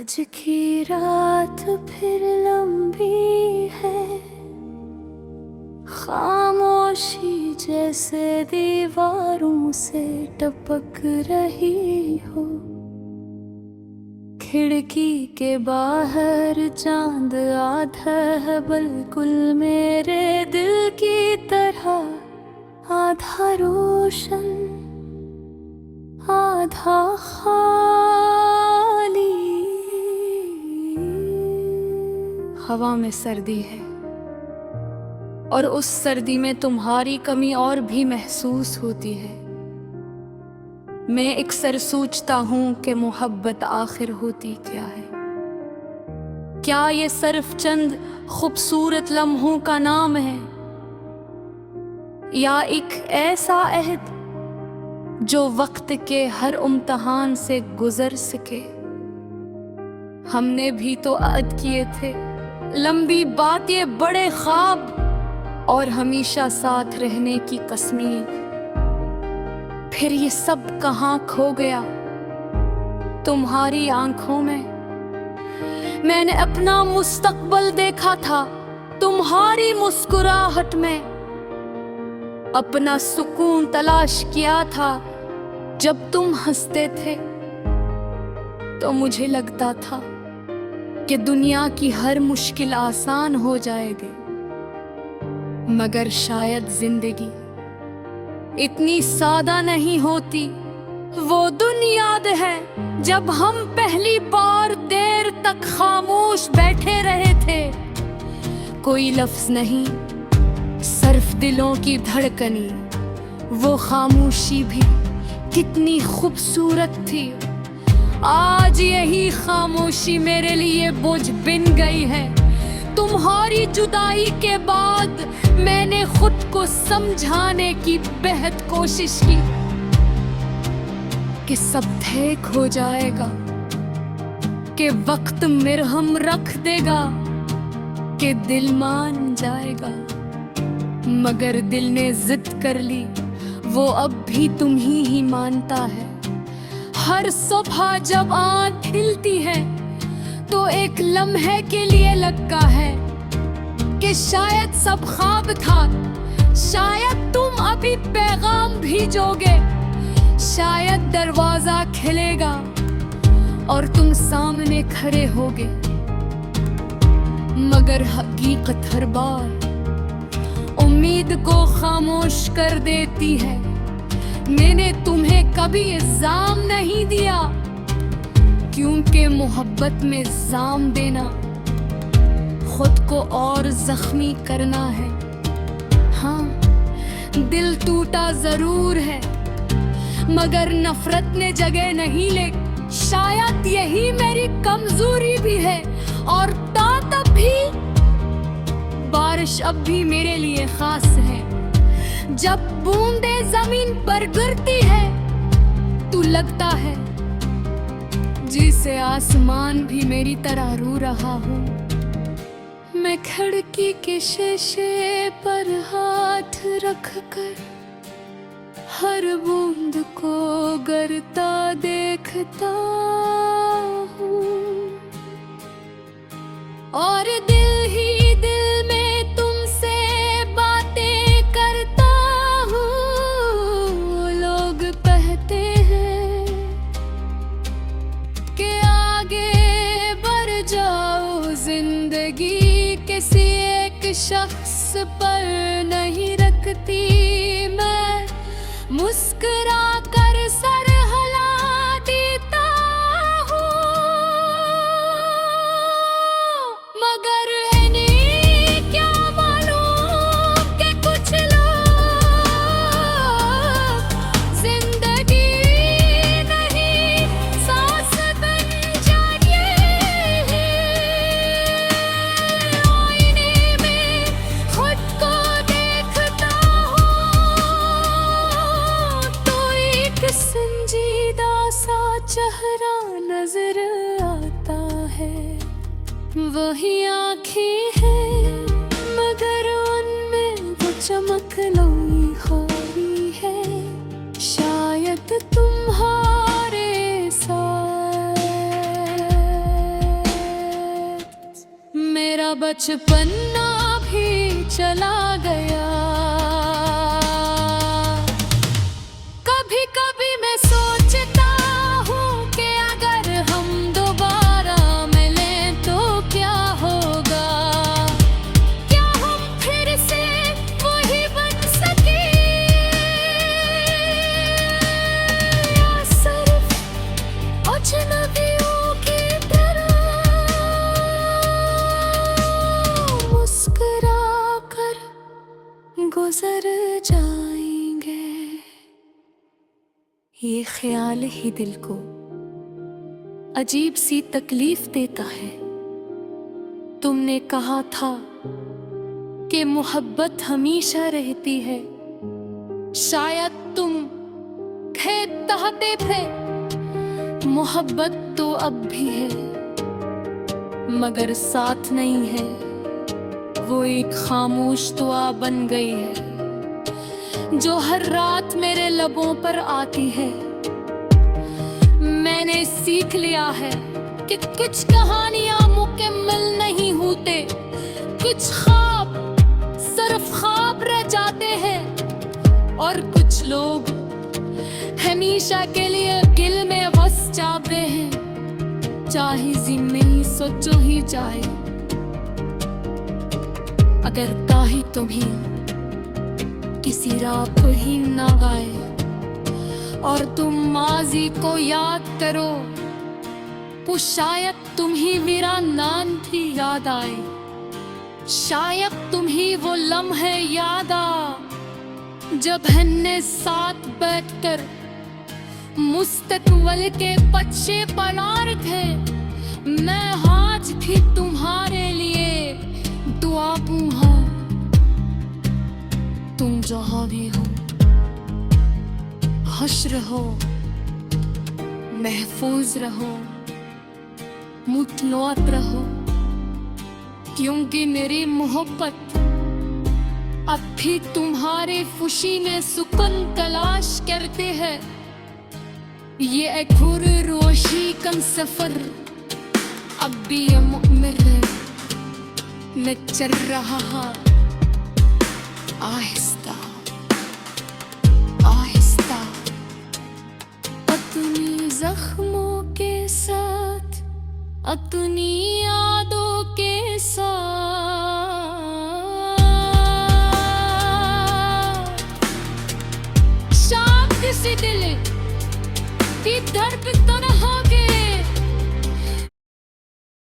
आज की रात फिर लंबी है, खामोशी जैसे दीवारों से टपक रही हो। खिड़की के बाहर चांद आधा है बिल्कुल मेरे दिल की तरह, आधा रोशन आधा खाली। हवा में सर्दी है और उस सर्दी में तुम्हारी कमी और भी महसूस होती है। मैं अक्सर सोचता हूँ कि मोहब्बत आखिर होती क्या है। क्या ये सिर्फ चंद खूबसूरत लम्हों का नाम है, या एक ऐसा अहद जो वक्त के हर इम्तिहान से गुजर सके। हमने भी तो अहद किए थे, लंबी बातें, बड़े ख्वाब और हमेशा साथ रहने की कसमें। फिर ये सब कहाँ खो गया तुम्हारी आंखों में। मैंने अपना मुस्तकबल देखा था तुम्हारी मुस्कुराहट में, अपना सुकून तलाश किया था जब तुम हंसते थे। तो मुझे लगता था कि दुनिया की हर मुश्किल आसान हो जाएगी, मगर शायद जिंदगी इतनी सादा नहीं होती। वो दिन याद है जब हम पहली बार देर तक खामोश बैठे रहे थे, कोई लफ्ज नहीं, सिर्फ दिलों की धड़कनी। वो खामोशी भी कितनी खूबसूरत थी। आज यही खामोशी मेरे लिए बोझ बन गई है। तुम्हारी जुदाई के बाद मैंने खुद को समझाने की बेहद कोशिश की कि सब ठीक हो जाएगा, कि वक्त मरहम रख देगा, कि दिल मान जाएगा। मगर दिल ने जिद कर ली, वो अब भी तुम ही मानता है। हर सुबह जब आँख खिलती है तो एक लम्हे के लिए लगता है कि शायद सब ख्वाब था, शायद तुम अभी पैगाम भेजोगे, शायद दरवाजा खुलेगा और तुम सामने खड़े होगे। मगर हकीकत हर बार उम्मीद को खामोश कर देती है। मैंने तुम्हें कभी इल्जाम नहीं दिया, क्योंकि मोहब्बत में इल्जाम देना खुद को और जख्मी करना है। हाँ, दिल टूटा जरूर है, मगर नफरत ने जगह नहीं ले। शायद यही मेरी कमजोरी भी है, और तब भी बारिश अब भी मेरे लिए खास है। जब बूंदे जमीन पर गिरती है तो लगता है जैसे आसमान भी मेरी तरह रो रहा हो। मैं खिड़की के शीशे पर हाथ रखकर हर बूंद को गिरता देखता हूँ, और दिल ही दिल में तुमसे बातें करता हूँ। लोग कहते हैं कि आगे बढ़ जाओ, जिंदगी किसी एक शख्स पर नहीं रखती। मैं मुस्कुरा कर सर हिला देता हूँ, मगर इन्हें क्या मालूम कि कुछ लोग जिंदगी नहीं सांस बन जाते हैं। आईने में खुद को देखता संजीदा सा चेहरा नजर आता है। वही आँखें हैं, मगर उनमें वो चमक लोई खोई है। शायद तुम्हारे साथ बचपना भी चला गया। कभी कभी मैं सोचता हूँ कि अगर हम दोबारा मिलें तो क्या होगा। क्या हम फिर से वही बन सके, या सिर्फ अजनबियों की तरह मुस्कुरा कर गुजर जाएंगे। ये ख्याल ही दिल को अजीब सी तकलीफ देता है। तुमने कहा था कि मोहब्बत हमेशा रहती है। शायद तुम कहते थे मोहब्बत तो अब भी है, मगर साथ नहीं है। वो एक खामोश दुआ बन गई है जो हर रात मेरे लबों पर आती है। मैंने सीख लिया है कि कुछ कहानियां मुकम्मल नहीं होते, कुछ ख्वाब सिर्फ ख्वाब रह जाते हैं, और कुछ लोग हमेशा के लिए दिल में बस जाते हैं, चाहे जिंदगी सोचो ही जाए। अगर काहे तुम्हें किसी राह को ही ना गाए और तुम माजी को याद करो, तो शायद तुम्हें मेरा नाम भी याद आए। शायद तुम्हें वो लम्हे याद आ जब हमने साथ बैठकर मुस्तकबिल के पीछे पनार थे। मैं आज भी तुम्हारे लिए दुआ दूंगा। तुम जहाँ भी हो खुश रहो, महफूज रहो, मुतलौत रहो, क्योंकि मेरी मोहब्बत अब भी तुम्हारे खुशी में सुकून तलाश करते हैं। ये एक रोशी का सफर अब भी ये मुकम्मल है। मैं चल रहा है आहिस्ता आहिस्ता, अपनी जख्मों के साथ, अपनी यादों के साथ। शायद किसी दिल की धड़कन तन्हा